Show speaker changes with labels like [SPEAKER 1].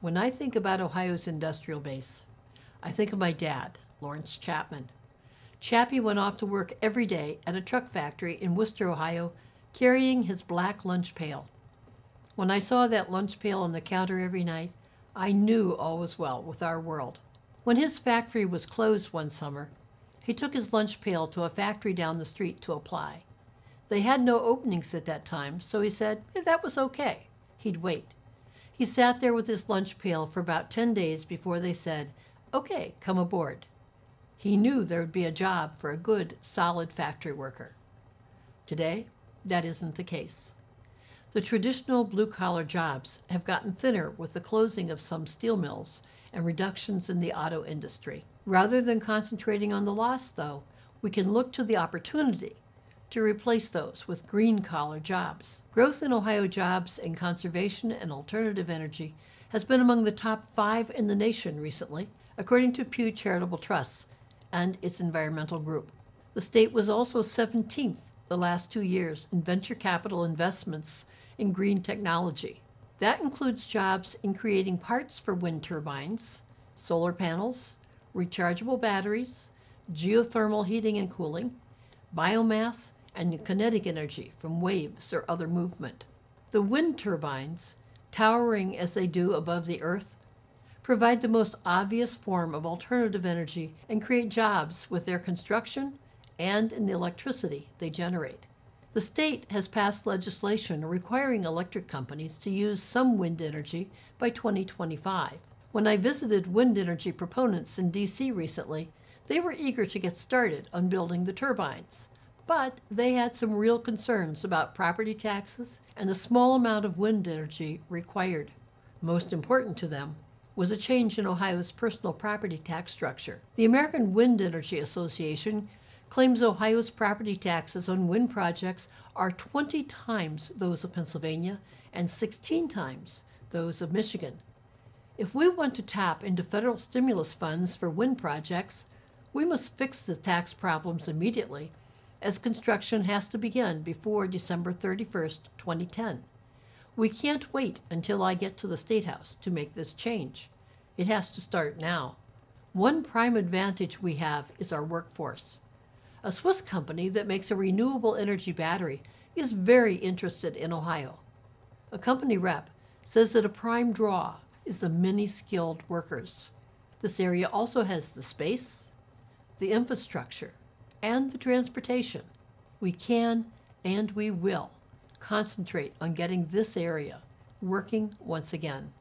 [SPEAKER 1] When I think about Ohio's industrial base, I think of my dad, Lawrence Chapman. Chappie went off to work every day at a truck factory in Worcester, Ohio, carrying his black lunch pail. When I saw that lunch pail on the counter every night, I knew all was well with our world. When his factory was closed one summer, he took his lunch pail to a factory down the street to apply. They had no openings at that time, so he said that was okay. He'd wait. He sat there with his lunch pail for about 10 days before they said, "Okay, come aboard." He knew there would be a job for a good, solid factory worker. Today, that isn't the case. The traditional blue-collar jobs have gotten thinner with the closing of some steel mills and reductions in the auto industry. Rather than concentrating on the loss, though, we can look to the opportunity to replace those with green-collar jobs. Growth in Ohio jobs in conservation and alternative energy has been among the top 5 in the nation recently, according to Pew Charitable Trusts and its environmental group. The state was also 17th the last 2 years in venture capital investments in green technology. That includes jobs in creating parts for wind turbines, solar panels, rechargeable batteries, geothermal heating and cooling, biomass, and kinetic energy from waves or other movement. The wind turbines, towering as they do above the earth, provide the most obvious form of alternative energy and create jobs with their construction and in the electricity they generate. The state has passed legislation requiring electric companies to use some wind energy by 2025. When I visited wind energy proponents in D.C. recently, they were eager to get started on building the turbines. But they had some real concerns about property taxes and the small amount of wind energy required. Most important to them was a change in Ohio's personal property tax structure. The American Wind Energy Association claims Ohio's property taxes on wind projects are 20 times those of Pennsylvania and 16 times those of Michigan. If we want to tap into federal stimulus funds for wind projects, we must fix the tax problems immediately, as construction has to begin before December 31st, 2010. We can't wait until I get to the State House to make this change. It has to start now. One prime advantage we have is our workforce. A Swiss company that makes a renewable energy battery is very interested in Ohio. A company rep says that a prime draw is the many skilled workers. This area also has the space, the infrastructure, and the transportation. We can and we will concentrate on getting this area working once again.